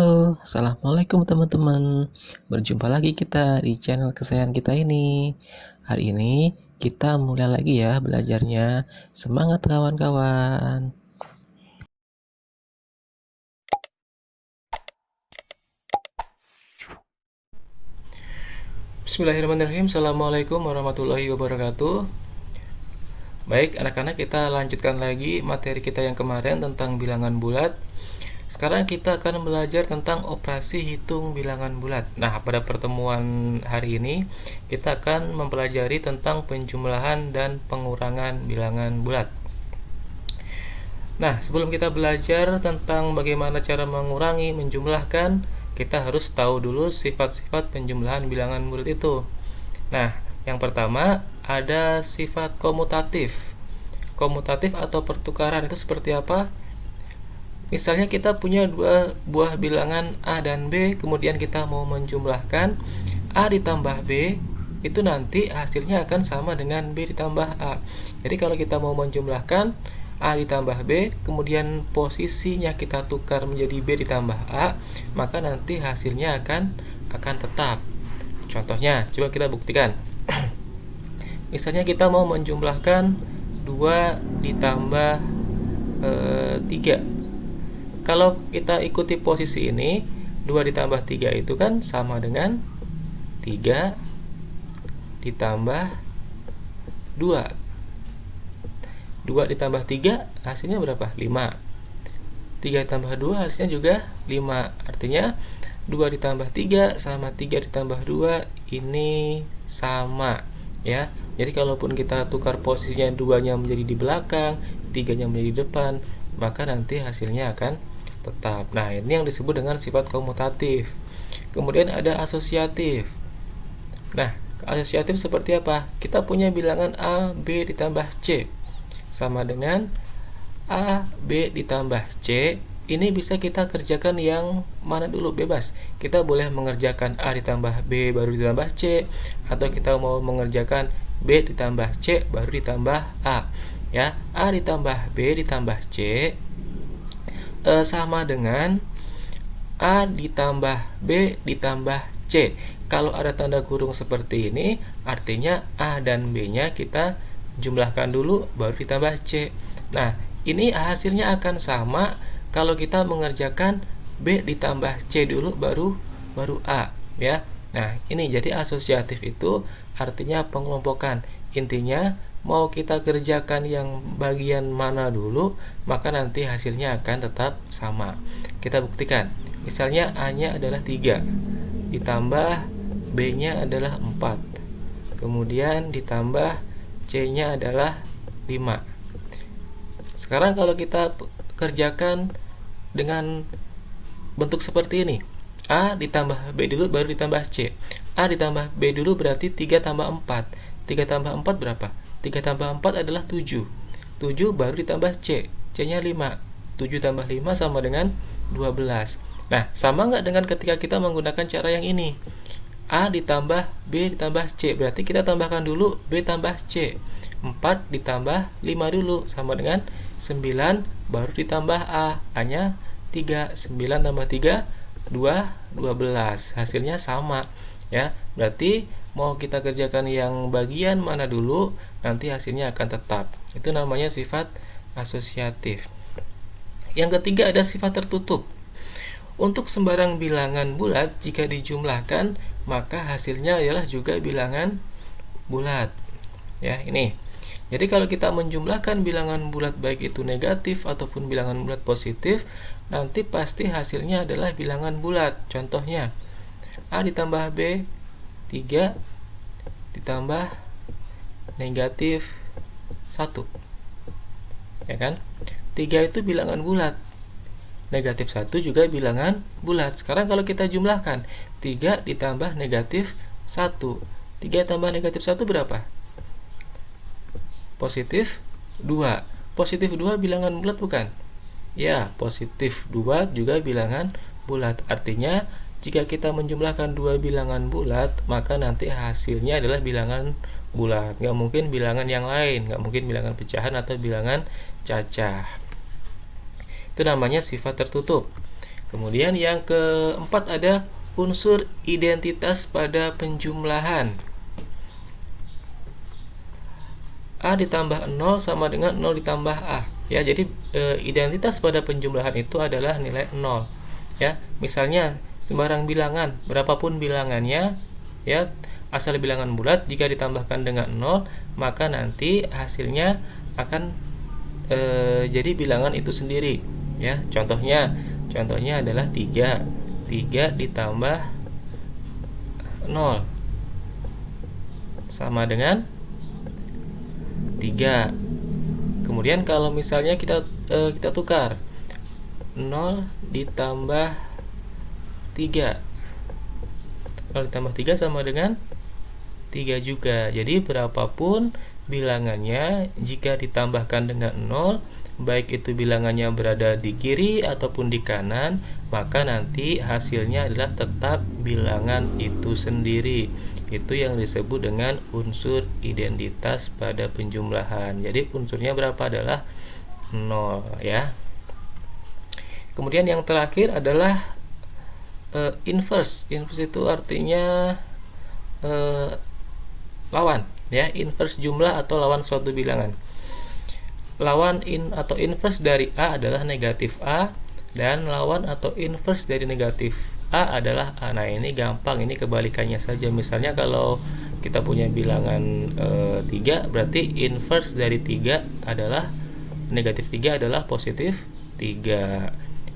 Halo, assalamualaikum teman-teman. Berjumpa lagi kita di channel kesayangan kita ini. Hari ini kita mulai lagi ya belajarnya. Semangat kawan-kawan. Bismillahirrahmanirrahim. Assalamualaikum warahmatullahi wabarakatuh. Baik, anak-anak, kita lanjutkan lagi materi kita yang kemarin tentang bilangan bulat. Sekarang kita akan belajar tentang operasi hitung bilangan bulat. Nah, pada pertemuan hari ini kita akan mempelajari tentang penjumlahan dan pengurangan bilangan bulat. Nah, sebelum kita belajar tentang bagaimana cara mengurangi, menjumlahkan, kita harus tahu dulu sifat-sifat penjumlahan bilangan bulat itu. Nah, yang pertama ada sifat komutatif. Komutatif atau pertukaran itu seperti apa? Misalnya kita punya dua buah bilangan A dan B, kemudian kita mau menjumlahkan A ditambah B, itu nanti hasilnya akan sama dengan B ditambah A. Jadi kalau kita mau menjumlahkan A ditambah B, kemudian posisinya kita tukar menjadi B ditambah A, maka nanti hasilnya akan tetap. Contohnya, coba kita buktikan. Misalnya kita mau menjumlahkan 2 ditambah 3. Kalau kita ikuti posisi ini, 2 ditambah 3 itu kan sama dengan 3 ditambah 2. 2 ditambah 3 hasilnya berapa? 5. 3 ditambah 2 hasilnya juga 5. Artinya 2 ditambah 3 sama 3 ditambah 2 ini sama, ya. Jadi kalaupun kita tukar posisinya 2-nya menjadi di belakang, 3-nya menjadi di depan, maka nanti hasilnya akan tetap. Nah, ini yang disebut dengan sifat komutatif. Kemudian ada asosiatif. Nah, asosiatif seperti apa? Kita punya bilangan A, B ditambah C sama dengan A, B ditambah C. Ini bisa kita kerjakan yang mana dulu, bebas. Kita boleh mengerjakan A ditambah B baru ditambah C, atau kita mau mengerjakan B ditambah C baru ditambah A. Ya, A ditambah B ditambah C sama dengan A ditambah B ditambah C. Kalau ada tanda kurung seperti ini, artinya A dan B-nya kita jumlahkan dulu baru ditambah C. Nah, ini hasilnya akan sama kalau kita mengerjakan B ditambah C dulu baru A, ya. Nah, ini jadi asosiatif itu artinya pengelompokan. Intinya mau kita kerjakan yang bagian mana dulu, maka nanti hasilnya akan tetap sama. Kita buktikan. Misalnya A-nya adalah 3, ditambah B-nya adalah 4. Kemudian ditambah C-nya adalah 5. Sekarang kalau kita kerjakan dengan bentuk seperti ini, A ditambah B dulu baru ditambah C. A ditambah B dulu berarti 3 tambah 4. 3 tambah 4 berapa? 3 tambah 4 adalah 7. 7 baru ditambah C. C-nya 5. 7 tambah 5 sama dengan 12. Nah, sama nggak dengan ketika kita menggunakan cara yang ini? A ditambah B ditambah C. Berarti kita tambahkan dulu B tambah C. 4 ditambah 5 dulu sama dengan 9 baru ditambah A. A-nya 3. 9 tambah 3 12. Hasilnya sama, ya. Berarti mau kita kerjakan yang bagian mana dulu, nanti hasilnya akan tetap. Itu namanya sifat asosiatif. Yang ketiga ada sifat tertutup. Untuk sembarang bilangan bulat, jika dijumlahkan, maka hasilnya adalah juga bilangan bulat. Ya, ini. Jadi kalau kita menjumlahkan bilangan bulat baik itu negatif ataupun bilangan bulat positif, nanti pasti hasilnya adalah bilangan bulat. Contohnya, A ditambah B 3 ditambah negatif 1. Ya kan? 3 itu bilangan bulat. Negatif 1 juga bilangan bulat. Sekarang kalau kita jumlahkan 3 ditambah negatif 1. 3 tambah negatif 1 berapa? Positif 2. Positif 2 bilangan bulat bukan? Ya, positif 2 juga bilangan bulat. Artinya, jika kita menjumlahkan dua bilangan bulat, maka nanti hasilnya adalah bilangan bulat. Nggak mungkin bilangan yang lain, nggak mungkin bilangan pecahan atau bilangan cacah. Itu namanya sifat tertutup. Kemudian yang keempat ada unsur identitas pada penjumlahan. A ditambah 0 sama dengan 0 ditambah A. Ya, jadi identitas pada penjumlahan itu adalah nilai 0. Ya, misalnya sembarang bilangan, berapapun bilangannya, ya, asal bilangan bulat, jika ditambahkan dengan 0, maka nanti hasilnya akan jadi bilangan itu sendiri. Ya, contohnya adalah 3 ditambah 0 sama dengan 3. Kemudian kalau misalnya kita tukar 0 ditambah 3 sama dengan 3 juga. Jadi berapapun bilangannya, jika ditambahkan dengan 0, baik itu bilangannya berada di kiri ataupun di kanan, maka nanti hasilnya adalah tetap bilangan itu sendiri. Itu yang disebut dengan unsur identitas pada penjumlahan. Jadi unsurnya berapa adalah 0, ya. Kemudian yang terakhir adalah inverse. Inverse itu artinya lawan, ya, inverse jumlah atau lawan suatu bilangan. Lawan atau inverse dari A adalah negatif A, dan lawan atau inverse dari negatif A adalah A. Nah, ini gampang, ini kebalikannya saja. Misalnya kalau kita punya bilangan 3, berarti inverse dari 3 adalah negatif 3 adalah positif 3.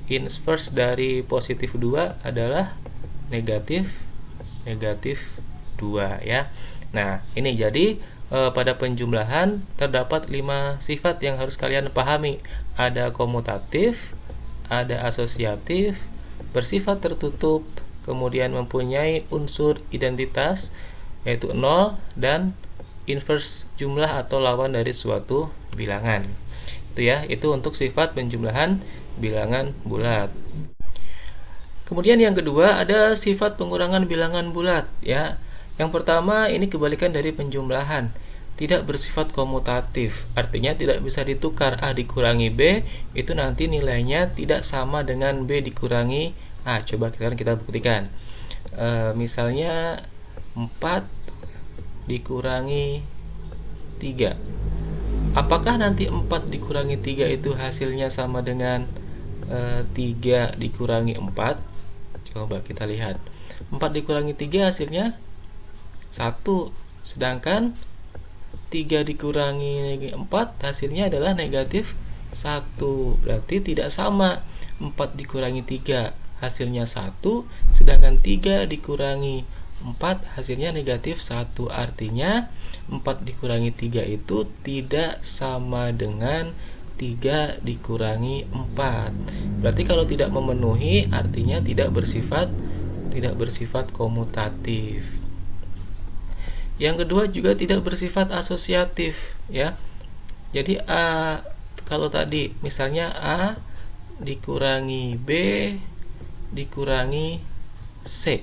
Inverse dari positif 2 adalah negatif 2, ya. Nah, ini jadi pada penjumlahan terdapat 5 sifat yang harus kalian pahami. Ada komutatif, ada asosiatif, bersifat tertutup, kemudian mempunyai unsur identitas yaitu 0, dan inverse jumlah atau lawan dari suatu bilangan. Itu ya, itu untuk sifat penjumlahan bilangan bulat. Kemudian yang kedua ada sifat pengurangan bilangan bulat, ya. Yang pertama ini kebalikan dari penjumlahan, tidak bersifat komutatif, artinya tidak bisa ditukar. A dikurangi B itu nanti nilainya tidak sama dengan B dikurangi A. Coba kita buktikan. Misalnya 4 dikurangi 3. Apakah nanti 4 dikurangi 3 itu hasilnya sama dengan 3 dikurangi 4? Coba kita lihat. 4 dikurangi 3 hasilnya 1, sedangkan 3 dikurangi 4 hasilnya adalah negatif 1. Berarti tidak sama. 4 dikurangi 3 hasilnya 1, sedangkan 3 dikurangi 4 hasilnya negatif 1. Artinya 4 dikurangi 3 itu tidak sama dengan 3 dikurangi 4. Berarti kalau tidak memenuhi artinya tidak bersifat komutatif. Yang kedua juga tidak bersifat asosiatif, ya. Jadi kalau tadi misalnya A dikurangi B dikurangi C.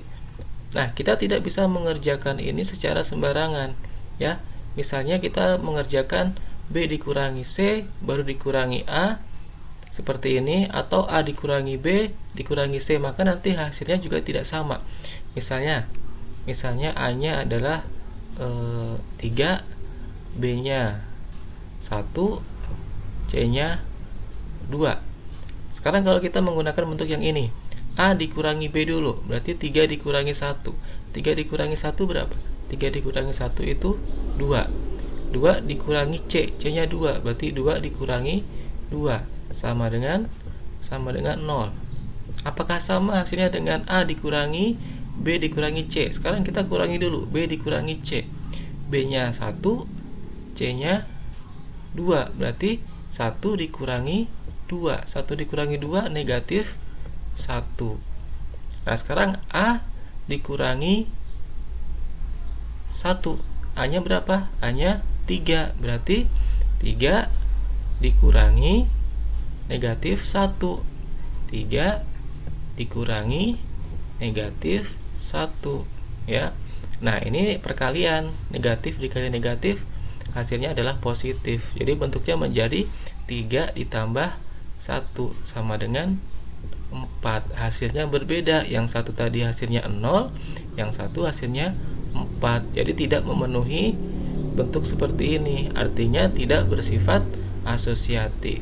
Nah, kita tidak bisa mengerjakan ini secara sembarangan, ya. Misalnya kita mengerjakan B dikurangi C baru dikurangi A seperti ini, atau A dikurangi B dikurangi C, maka nanti hasilnya juga tidak sama. Misalnya A-nya adalah 3, B-nya 1, C-nya 2. Sekarang kalau kita menggunakan bentuk yang ini, A dikurangi B dulu, berarti 3 dikurangi 1. 3 dikurangi 1 berapa? 3 dikurangi 1 itu 2. 2 dikurangi C, C-nya 2, berarti 2 dikurangi 2 sama dengan 0. Apakah sama hasilnya dengan A dikurangi B dikurangi C? Sekarang kita kurangi dulu. B dikurangi C, B-nya 1, C-nya 2, berarti 1 dikurangi 2. 1 dikurangi 2 negatif 1. Nah, sekarang A dikurangi 1, A-nya berapa? A-nya 3, berarti 3 dikurangi negatif 1. 3 dikurangi negatif 1, ya. Nah, ini perkalian, negatif dikali negatif hasilnya adalah positif. Jadi bentuknya menjadi 3 ditambah 1 sama dengan 4. Hasilnya berbeda, yang satu tadi hasilnya 0, yang satu hasilnya 4. Jadi tidak memenuhi bentuk seperti ini, artinya tidak bersifat asosiatif.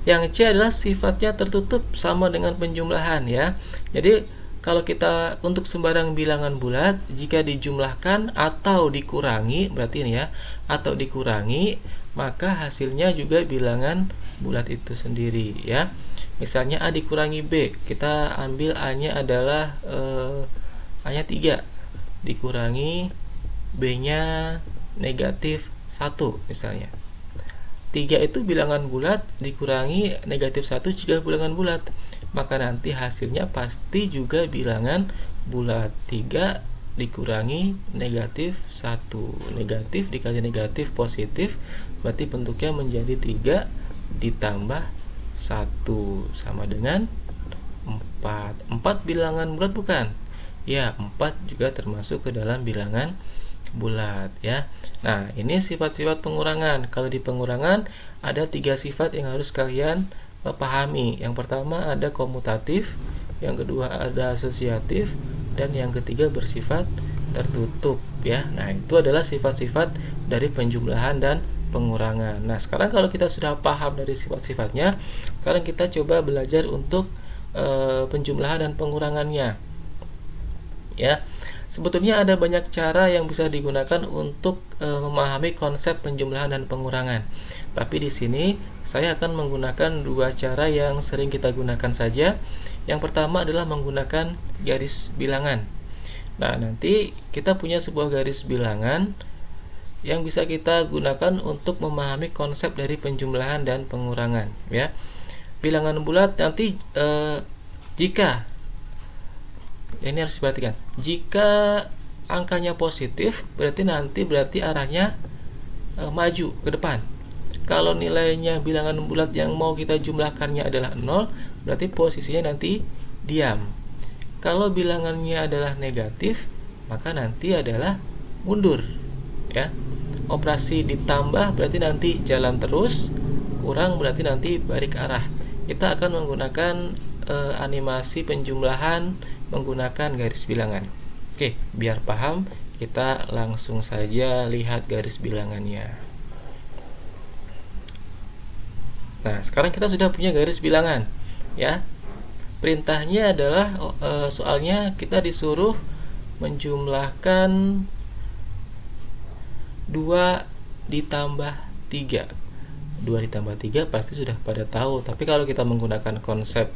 Yang C adalah sifatnya tertutup, sama dengan penjumlahan ya. Jadi kalau kita untuk sembarang bilangan bulat, jika dijumlahkan atau dikurangi, berarti ini ya, atau dikurangi, maka hasilnya juga bilangan bulat itu sendiri ya. Misalnya A dikurangi B, kita ambil A-nya adalah A-nya 3, dikurangi B-nya negatif 1 misalnya. 3 itu bilangan bulat, dikurangi negatif 1 juga bilangan bulat, maka nanti hasilnya pasti juga bilangan bulat. 3 dikurangi negatif 1, negatif dikali negatif positif, berarti bentuknya menjadi 3 ditambah 1 sama dengan 4. 4 bilangan bulat bukan? Ya, 4 juga termasuk ke dalam bilangan bulat ya. Nah, ini sifat-sifat pengurangan. Kalau di pengurangan ada 3 sifat yang harus kalian pahami. Yang pertama ada komutatif, yang kedua ada asosiatif, dan yang ketiga bersifat tertutup ya. Nah, itu adalah sifat-sifat dari penjumlahan dan pengurangan. Nah, sekarang kalau kita sudah paham dari sifat-sifatnya, sekarang kita coba belajar untuk penjumlahan dan pengurangannya ya. Sebetulnya ada banyak cara yang bisa digunakan untuk memahami konsep penjumlahan dan pengurangan. Tapi di sini saya akan menggunakan 2 cara yang sering kita gunakan saja. Yang pertama adalah menggunakan garis bilangan. Nah, nanti kita punya sebuah garis bilangan yang bisa kita gunakan untuk memahami konsep dari penjumlahan dan pengurangan ya. Bilangan bulat nanti jika ini harus diperhatikan. Jika angkanya positif, berarti arahnya maju ke depan. Kalau nilainya bilangan bulat yang mau kita jumlahkannya adalah 0, berarti posisinya nanti diam. Kalau bilangannya adalah negatif, maka nanti adalah mundur ya. Operasi ditambah berarti nanti jalan terus, kurang berarti nanti balik arah. Kita akan menggunakan animasi penjumlahan menggunakan garis bilangan. Oke, biar paham, kita langsung saja lihat garis bilangannya. Nah, sekarang kita sudah punya garis bilangan ya. Perintahnya adalah soalnya kita disuruh menjumlahkan 2 ditambah 3. 2 ditambah 3 pasti sudah pada tahu, tapi kalau kita menggunakan konsep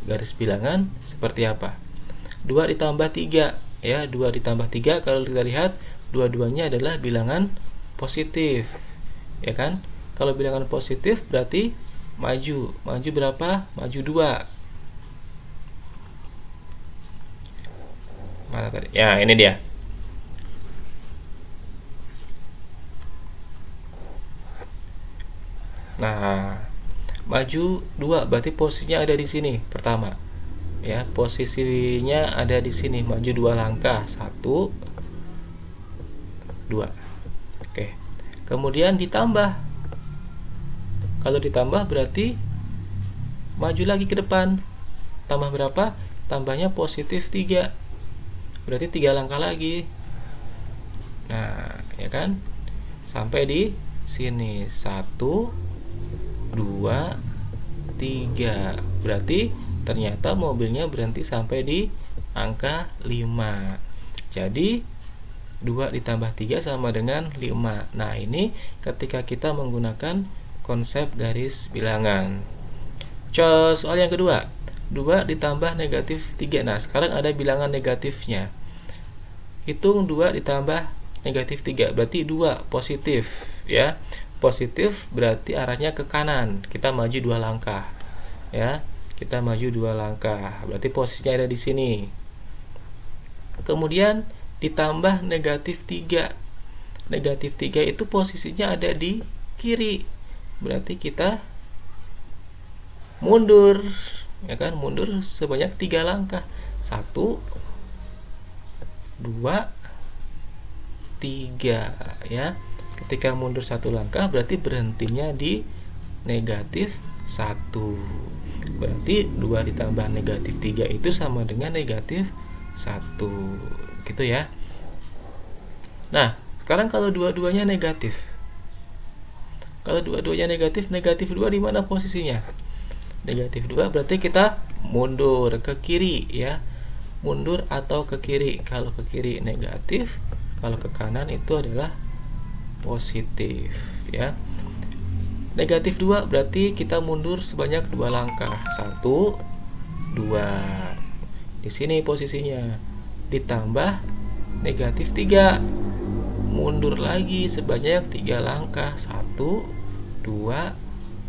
garis bilangan seperti apa? 2 ditambah 3 ya. 2 ditambah 3 kalau kita lihat dua-duanya adalah bilangan positif ya kan. Kalau bilangan positif berarti maju berapa? Maju 2. Mana tadi? Ya, ini dia. Nah, maju 2 berarti posisinya ada di sini pertama. Ya, posisinya ada di sini, maju 2 langkah. 1 2. Oke. Kemudian ditambah. Kalau ditambah berarti maju lagi ke depan. Tambah berapa? Tambahnya positif 3. Berarti 3 langkah lagi. Nah, ya kan? Sampai di sini 1 2 3. Berarti ternyata mobilnya berhenti sampai di angka 5. Jadi 2 ditambah 3 sama dengan 5. Nah, ini ketika kita menggunakan konsep garis bilangan. Soal yang kedua, 2 ditambah negatif 3. Nah, sekarang ada bilangan negatifnya. Hitung 2 ditambah negatif 3, berarti 2 positif ya. Positif berarti arahnya ke kanan. Kita maju 2 langkah. Ya. Kita maju 2 langkah. Berarti posisinya ada di sini. Kemudian ditambah negatif 3. Negatif 3 itu posisinya ada di kiri. Berarti kita mundur. Ya kan? Mundur sebanyak 3 langkah. 1 2 3 ya. Ketika mundur 1 langkah berarti berhentinya di negatif 1. Berarti 2 ditambah negatif 3 itu sama dengan negatif 1, gitu ya. Nah, sekarang kalau dua-duanya negatif. Kalau dua-duanya negatif, negatif 2 di mana posisinya? Negatif 2 berarti kita mundur ke kiri ya. Mundur atau ke kiri. Kalau ke kiri negatif, kalau ke kanan itu adalah positif ya. Negatif 2 berarti kita mundur sebanyak 2 langkah. 1, 2. Di sini posisinya. Ditambah negatif 3. Mundur lagi sebanyak 3 langkah. 1, 2,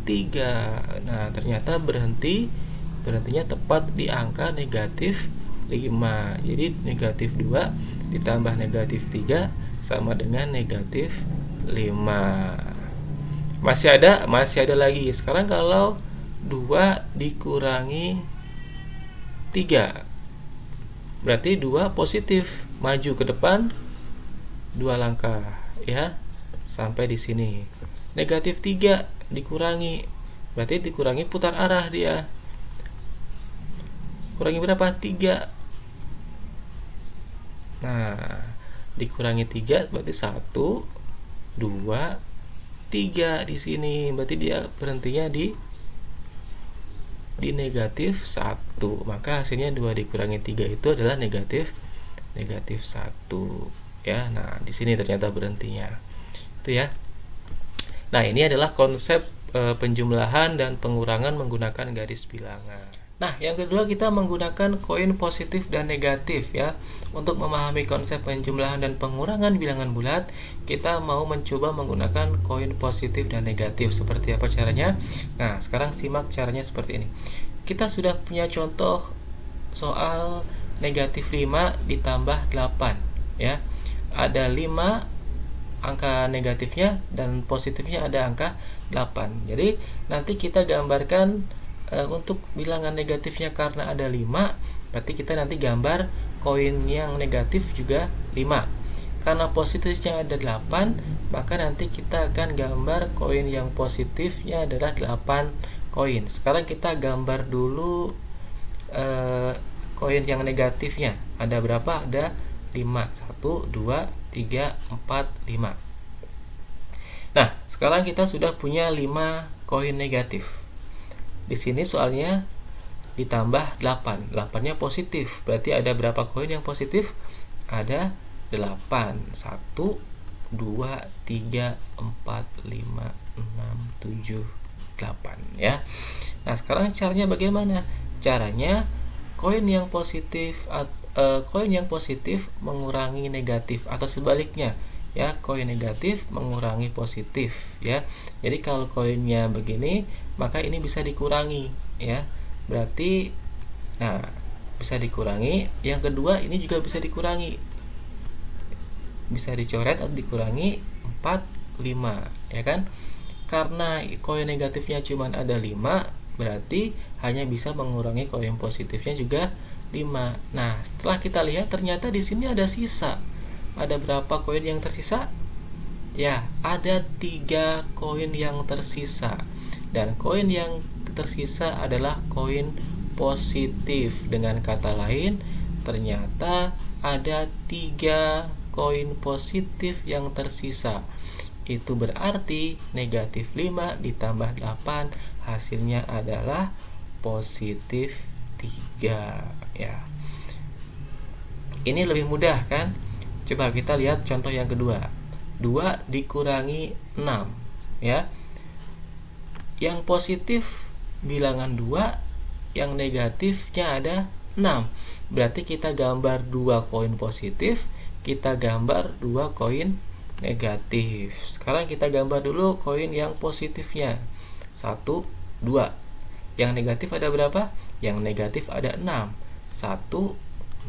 3. Nah, ternyata berhentinya tepat di angka negatif 5. Jadi negatif 2 ditambah negatif 3 sama dengan negatif 5. Masih ada lagi. Sekarang kalau 2 dikurangi 3, berarti 2 positif, maju ke depan 2 langkah ya, sampai di sini. Negatif 3 dikurangi, berarti dikurangi putar arah dia. Kurangi berapa? 3. Nah, dikurangi 3 berarti 1, 2, 3 di sini. Berarti dia berhentinya di negatif 1. Maka hasilnya 2 dikurangi 3 itu adalah negatif 1 ya. Nah, di sini ternyata berhentinya. Itu ya. Nah, ini adalah konsep penjumlahan dan pengurangan menggunakan garis bilangan. Nah, yang kedua kita menggunakan koin positif dan negatif ya. Untuk memahami konsep penjumlahan dan pengurangan bilangan bulat, kita mau mencoba menggunakan koin positif dan negatif. Seperti apa caranya? Nah, sekarang simak caranya seperti ini. Kita sudah punya contoh soal negatif 5 ditambah 8 ya. Ada 5 angka negatifnya dan positifnya ada angka 8. Jadi nanti kita gambarkan untuk bilangan negatifnya karena ada 5, berarti kita nanti gambar koin yang negatif juga 5. Karena positifnya ada 8, maka nanti kita akan gambar koin yang positifnya adalah 8 koin. Sekarang kita gambar dulu koin yang negatifnya. Ada berapa? Ada 5. 1, 2, 3, 4, 5. Nah, sekarang kita sudah punya 5 koin negatif. Di sini soalnya ditambah 8. 8-nya positif. Berarti ada berapa koin yang positif? Ada 8. 1, 2, 3, 4, 5, 6, 7, 8 ya. Nah, sekarang caranya bagaimana? Caranya koin yang positif mengurangi negatif atau sebaliknya ya, koin negatif mengurangi positif ya. Jadi kalau koinnya begini, maka ini bisa dikurangi ya. Berarti nah, bisa dikurangi. Yang kedua ini juga bisa dikurangi. Bisa dicoret atau dikurangi 4, 5 ya kan? Karena koin negatifnya cuma ada 5, berarti hanya bisa mengurangi koin positifnya juga 5. Nah, setelah kita lihat ternyata di sini ada sisa. Ada berapa koin yang tersisa? Ya, ada 3 koin yang tersisa. Dan koin yang tersisa adalah koin positif. Dengan kata lain, ternyata ada 3 koin positif yang tersisa. Itu berarti negatif 5 ditambah 8 hasilnya adalah positif 3 ya. Ini lebih mudah kan? Coba kita lihat contoh yang kedua. 2 dikurangi 6 ya. Yang positif bilangan 2, yang negatifnya ada 6. Berarti kita gambar 2 koin positif, kita gambar 2 koin negatif. Sekarang kita gambar dulu koin yang positifnya. 1, 2. Yang negatif ada berapa? Yang negatif ada 6. 1,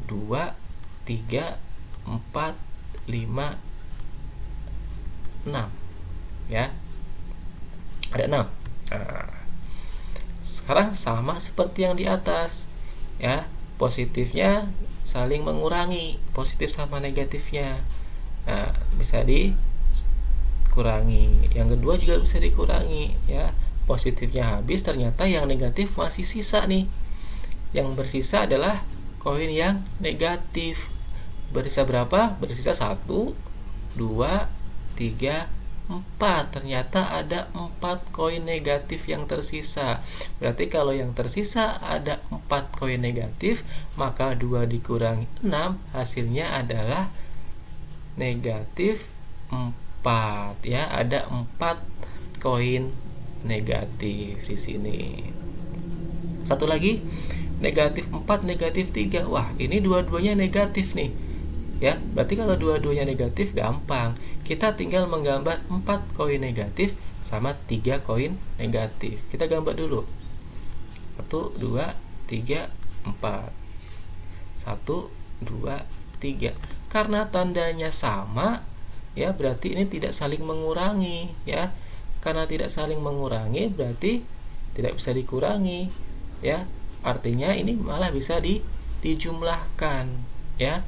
2, 3, 4, 5, 6 ya. Ada 6. Nah, sekarang sama seperti yang di atas ya. Positifnya saling mengurangi, positif sama negatifnya. Nah, bisa dikurangi. Yang kedua juga bisa dikurangi ya. positifnya habis, ternyata yang negatif masih sisa nih. Yang bersisa adalah koin yang negatif. Bersisa berapa? Bersisa 1, 2, 3, 4. Ternyata ada 4 koin negatif yang tersisa. Berarti kalau yang tersisa ada 4 koin negatif, maka 2 dikurangi 6 hasilnya adalah negatif 4 ya. Ada 4 koin negatif di sini. Satu lagi, negatif 4, negatif 3. Wah, ini dua-duanya negatif nih. Ya, berarti kalau dua-duanya negatif gampang. Kita tinggal menggambar 4 koin negatif sama 3 koin negatif. Kita gambar dulu. 1, 2, 3, 4. 1, 2, 3. Karena tandanya sama, ya berarti ini tidak saling mengurangi, ya. Karena tidak saling mengurangi berarti tidak bisa dikurangi, ya. Artinya ini malah bisa dijumlahkan, ya.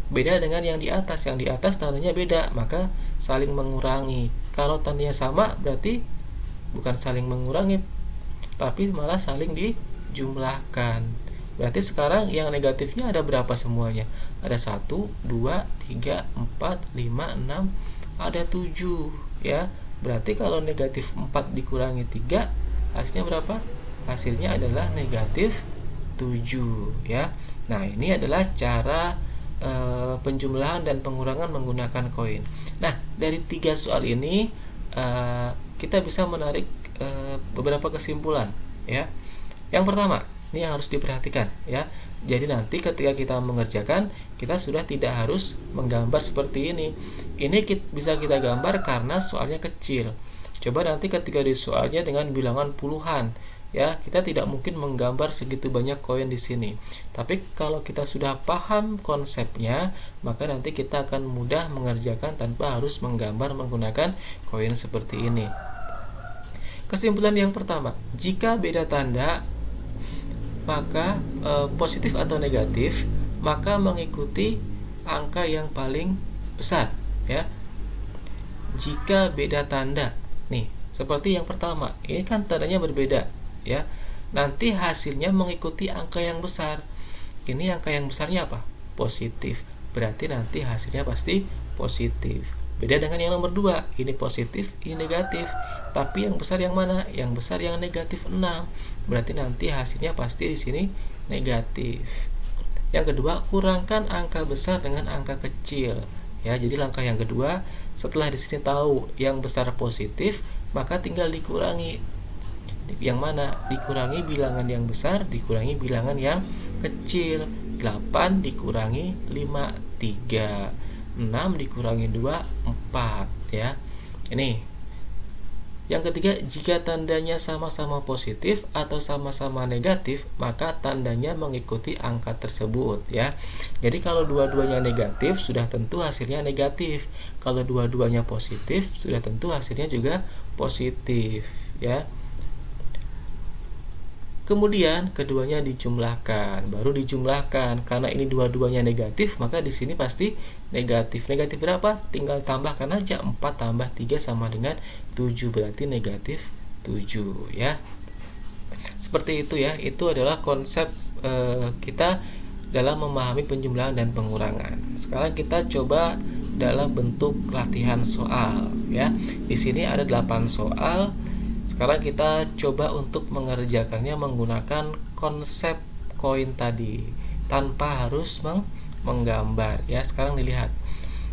Beda dengan yang di atas. Yang di atas tandanya beda, maka saling mengurangi. Kalau tandanya sama berarti bukan saling mengurangi, tapi malah saling dijumlahkan. Berarti sekarang yang negatifnya ada berapa semuanya? Ada 1, 2, 3, 4, 5, 6, ada 7, ya. Berarti kalau negatif 4 dikurangi 3, hasilnya berapa? Hasilnya adalah negatif 7, ya. Nah, ini adalah cara penjumlahan dan pengurangan menggunakan koin. Nah, dari 3 soal ini kita bisa menarik beberapa kesimpulan, ya. Yang pertama, ini yang harus diperhatikan, ya. Jadi nanti ketika kita mengerjakan, kita sudah tidak harus menggambar seperti ini. Ini bisa kita gambar karena soalnya kecil. Coba nanti ketika di soalnya dengan bilangan puluhan, ya, kita tidak mungkin menggambar segitu banyak koin di sini. Tapi kalau kita sudah paham konsepnya, maka nanti kita akan mudah mengerjakan tanpa harus menggambar menggunakan koin seperti ini. Kesimpulan yang pertama, jika beda tanda maka positif atau negatif, maka mengikuti angka yang paling besar, ya. Jika beda tanda, nih, seperti yang pertama, ini kan tandanya berbeda, ya. Nanti hasilnya mengikuti angka yang besar. Ini angka yang besarnya apa? Positif. Berarti nanti hasilnya pasti positif. Beda dengan yang nomor 2, ini positif, ini negatif. Tapi yang besar yang mana? Yang besar yang negatif 6. Berarti nanti hasilnya pasti di sini negatif. Yang kedua, kurangkan angka besar dengan angka kecil. Ya, jadi langkah yang kedua, setelah di sini tahu yang besar positif, maka tinggal dikurangi. Yang mana? Dikurangi bilangan yang besar, dikurangi bilangan yang kecil. 8 dikurangi 5, 3. 6 dikurangi 2, 4, ya. Ini. Yang ketiga, jika tandanya sama-sama positif atau sama-sama negatif, maka tandanya mengikuti angka tersebut, ya. Jadi kalau dua-duanya negatif, sudah tentu hasilnya negatif. Kalau dua-duanya positif, sudah tentu hasilnya juga positif, ya. Kemudian keduanya dijumlahkan, baru dijumlahkan. Karena ini dua-duanya negatif, maka di sini pasti negatif. Negatif berapa? Tinggal tambahkan aja, 4 tambah 3 sama dengan 7, berarti negatif 7, ya. Seperti itu, ya. Itu adalah konsep kita dalam memahami penjumlahan dan pengurangan. Sekarang kita coba dalam bentuk latihan soal, ya. Di sini ada 8 soal. Sekarang kita coba untuk mengerjakannya menggunakan konsep koin tadi tanpa harus menggambar, ya. Sekarang dilihat.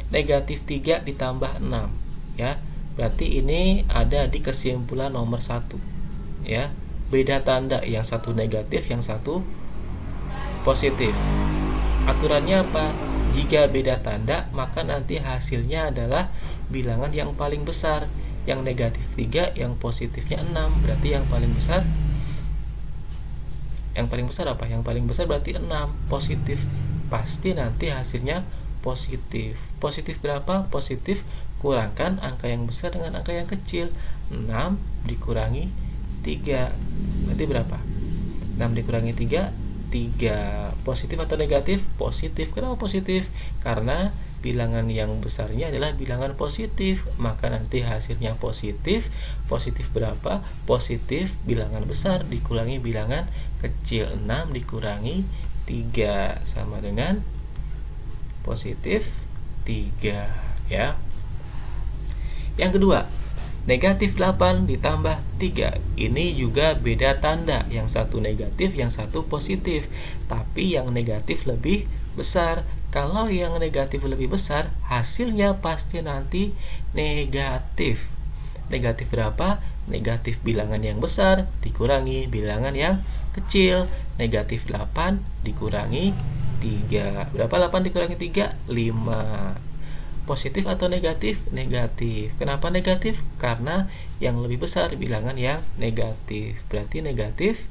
Negatif 3 ditambah 6, ya. Berarti ini ada di kesimpulan nomor 1, ya. Beda tanda, yang satu negatif, yang satu positif. Aturannya apa? Jika beda tanda, maka nanti hasilnya adalah bilangan yang paling besar. Yang negatif 3, yang positifnya 6. Berarti yang paling besar, yang paling besar apa? Yang paling besar berarti 6, positif. Pasti nanti hasilnya positif. Positif berapa? Positif kurangkan angka yang besar dengan angka yang kecil. 6 dikurangi 3. Berarti berapa? 6 dikurangi 3, 3. Positif atau negatif? Positif. Kenapa positif? Karena bilangan yang besarnya adalah bilangan positif, maka nanti hasilnya positif. Positif berapa? Positif bilangan besar dikurangi bilangan kecil. 6 dikurangi 3 sama dengan positif 3 ya. Yang kedua, negatif 8 ditambah 3. Ini juga beda tanda, yang satu negatif, yang satu positif, tapi yang negatif lebih besar. Kalau yang negatif lebih besar, hasilnya pasti nanti negatif. Negatif berapa? Negatif bilangan yang besar dikurangi bilangan yang kecil. Negatif 8 dikurangi 3. Berapa 8 dikurangi 3? 5. Positif atau negatif? Negatif. Kenapa negatif? Karena yang lebih besar bilangan yang negatif. Berarti negatif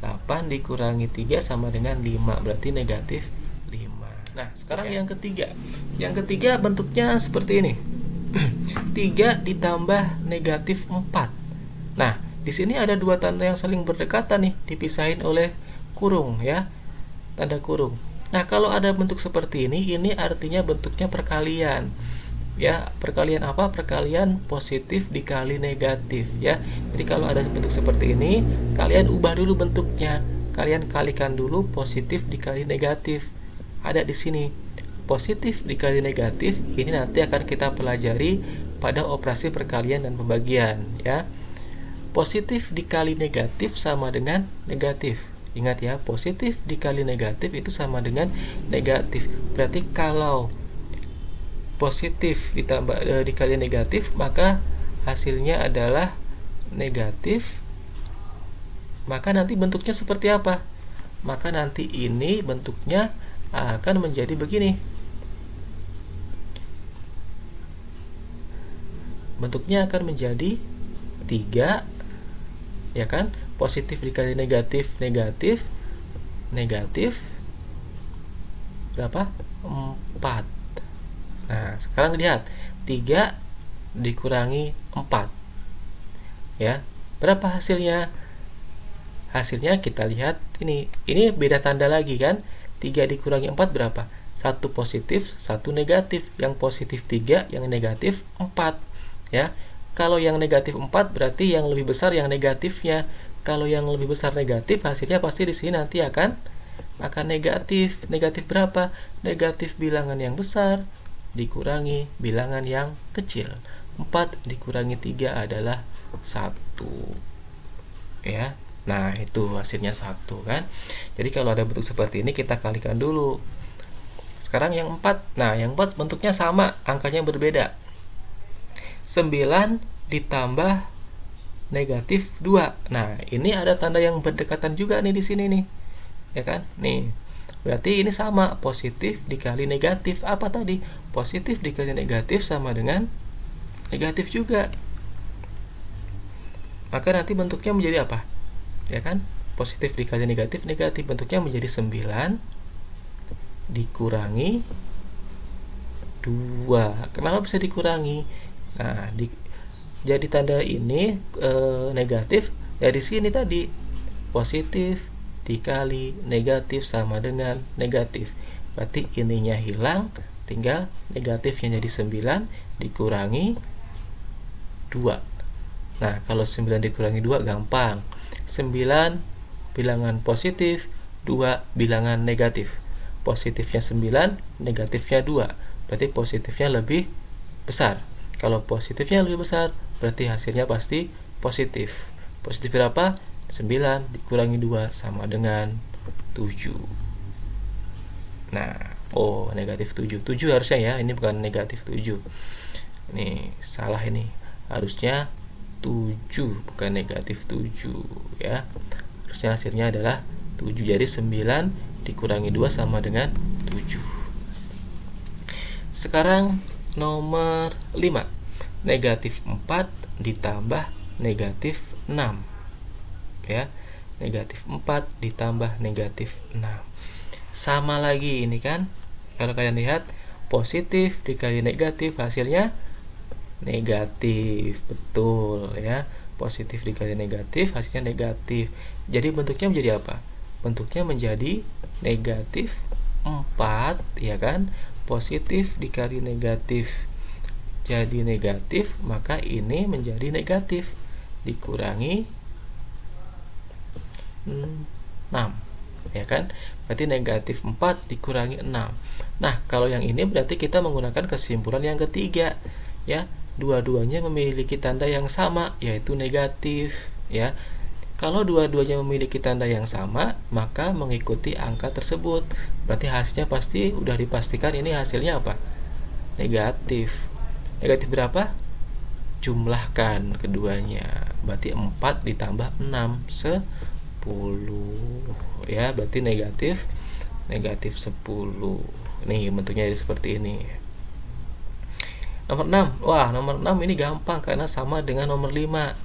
8 dikurangi 3 sama dengan 5. Berarti negatif 5. Nah, sekarang yang ketiga. Yang ketiga bentuknya seperti ini. 3 ditambah negatif 4. Nah, di sini ada dua tanda yang saling berdekatan nih, dipisahin oleh kurung ya. Tanda kurung. Nah, kalau ada bentuk seperti ini artinya bentuknya perkalian. Ya, perkalian apa? Perkalian positif dikali negatif ya. Jadi kalau ada bentuk seperti ini, kalian ubah dulu bentuknya. Kalian kalikan dulu positif dikali negatif. Ada di sini. Positif dikali negatif, ini nanti akan kita pelajari pada operasi perkalian dan pembagian ya. Positif dikali negatif sama dengan negatif. Ingat ya, positif dikali negatif itu sama dengan negatif. Berarti kalau positif ditambah dikali negatif, maka hasilnya adalah negatif. Maka nanti bentuknya seperti apa? Maka nanti ini bentuknya akan menjadi begini. Bentuknya akan menjadi 3 ya kan? Positif dikali negatif, negatif, negatif berapa? 4. Nah, sekarang lihat 3 dikurangi 4 ya, berapa hasilnya? Hasilnya kita lihat ini beda tanda lagi kan. 3 dikurangi 4 berapa? 1 positif, 1 negatif. Yang positif 3, yang negatif 4 ya. Kalau yang negatif 4 berarti yang lebih besar yang negatifnya. Kalau yang lebih besar negatif, hasilnya pasti di sini nanti akan negatif. Negatif berapa? Negatif bilangan yang besar dikurangi bilangan yang kecil. 4 dikurangi 3 adalah 1 ya. Nah, itu hasilnya 1 kan. Jadi kalau ada bentuk seperti ini kita kalikan dulu. Sekarang yang 4. Nah, yang 4 bentuknya sama, angkanya berbeda. 9 ditambah negatif 2. Nah, ini ada tanda yang berdekatan juga nih di sini nih. Ya kan? Nih. Berarti ini sama, positif dikali negatif. Apa tadi? Positif dikali negatif sama dengan negatif juga. Maka nanti bentuknya menjadi apa? Ya kan? Positif dikali negatif, negatif. Bentuknya menjadi 9 dikurangi 2. Kenapa bisa dikurangi? Nah, jadi tanda ini negatif dari sini tadi. Positif dikali negatif sama dengan negatif. Berarti ininya hilang, tinggal negatifnya jadi 9 dikurangi 2. Nah, kalau 9 dikurangi 2 gampang. 9 bilangan positif, 2 bilangan negatif. Positifnya 9, negatifnya 2. Berarti positifnya lebih besar. Kalau positifnya lebih besar, berarti hasilnya pasti positif. Positif berapa? 9 dikurangi 2 sama dengan 7. Nah, negatif 7. 7 harusnya ya, ini bukan negatif 7. Ini salah ini. Harusnya 7, bukan negatif 7 ya. Harusnya hasilnya adalah 7. Jadi 9 dikurangi 2 sama dengan 7. Sekarang nomor 5. Negatif 4 ditambah negatif 6. Ya. Negatif 4 ditambah negatif 6. Sama lagi ini kan. Kalau kalian lihat, positif dikali negatif hasilnya negatif. Betul ya. Positif dikali negatif hasilnya negatif. Jadi bentuknya menjadi apa? Bentuknya menjadi negatif 4 ya kan. positif dikali negatif jadi negatif, maka ini menjadi negatif dikurangi 6, ya kan? Berarti negatif 4 dikurangi 6. Nah, kalau yang ini berarti kita menggunakan kesimpulan yang ketiga, ya. Dua-duanya memiliki tanda yang sama, yaitu negatif, ya. Kalau dua-duanya memiliki tanda yang sama, maka mengikuti angka tersebut. Berarti hasilnya pasti udah dipastikan ini hasilnya apa? Negatif. Negatif berapa? Jumlahkan keduanya. Berarti 4 ditambah 6, 10. Ya, berarti negatif 10. Nih, bentuknya jadi seperti ini. Nomor 6. Wah, nomor 6 ini gampang karena sama dengan nomor 5.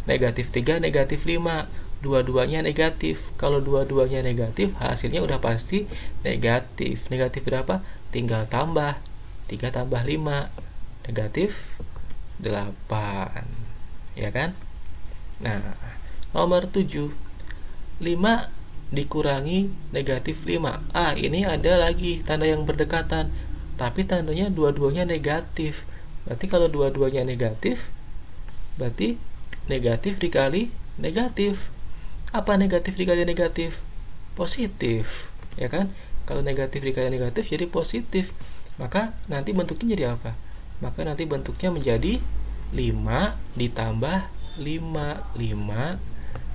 Negatif 3, negatif 5. Dua-duanya negatif. Kalau dua-duanya negatif, hasilnya udah pasti negatif. Negatif berapa? Tinggal tambah. 3 tambah 5. Negatif 8. Ya kan? Nah, nomor 7. 5 dikurangi negatif 5. Ini ada lagi tanda yang berdekatan. Tapi tandanya dua-duanya negatif. Berarti kalau dua-duanya negatif, berarti negatif dikali negatif. Apa negatif dikali negatif? Positif, ya kan? Kalau negatif dikali negatif jadi positif. Maka nanti bentuknya jadi apa? Maka nanti bentuknya menjadi 5 ditambah 5. 5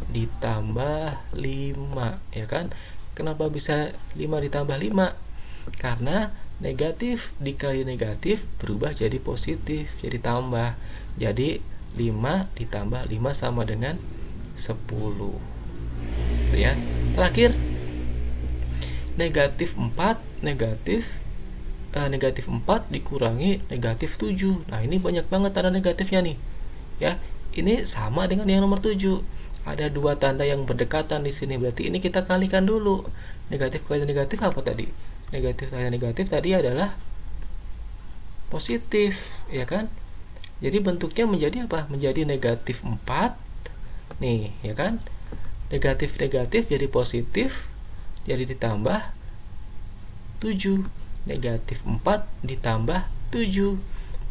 ditambah 5, ya kan? Kenapa bisa 5 ditambah 5? Karena negatif dikali negatif berubah jadi positif, jadi tambah. Jadi 5 ditambah 5 sama dengan 10. Itu ya. Terakhir, negatif 4 negatif 4 dikurangi negatif 7. Nah, ini banyak banget tanda negatifnya nih. Ya, ini sama dengan yang nomor 7. Ada dua tanda yang berdekatan di sini. Berarti ini kita kalikan dulu. Negatif kali negatif apa tadi? Negatif kali negatif tadi adalah positif, ya kan? Jadi bentuknya menjadi apa? Menjadi negatif 4. Nih, ya kan? Negatif jadi positif, jadi ditambah 7. Negatif 4 ditambah 7.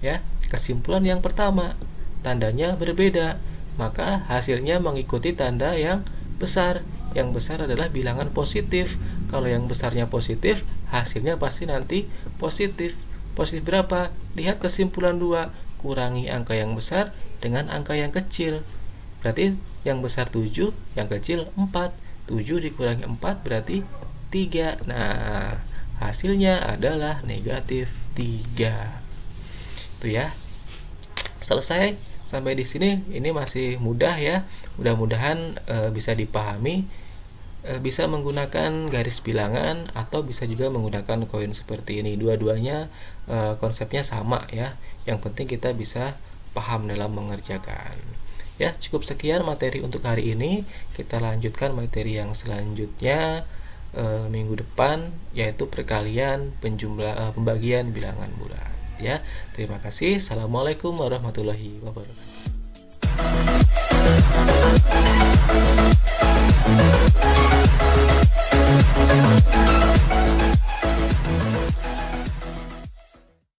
Ya, kesimpulan yang pertama, tandanya berbeda, maka hasilnya mengikuti tanda yang besar. Yang besar adalah bilangan positif. Kalau yang besarnya positif, hasilnya pasti nanti positif. Positif berapa? Lihat kesimpulan 2, kurangi angka yang besar dengan angka yang kecil. Berarti yang besar 7, yang kecil 4. 7 dikurangi 4 berarti 3. Nah, hasilnya adalah negatif 3. Itu ya. Selesai. Sampai di sini ini masih mudah ya. Mudah-mudahan bisa dipahami. Bisa menggunakan garis bilangan atau bisa juga menggunakan koin seperti ini. Dua-duanya konsepnya sama ya. Yang penting kita bisa paham dalam mengerjakan. Ya, cukup sekian materi untuk hari ini. Kita lanjutkan materi yang selanjutnya minggu depan, yaitu perkalian pembagian bilangan bulat. Ya, terima kasih. Assalamualaikum warahmatullahi wabarakatuh.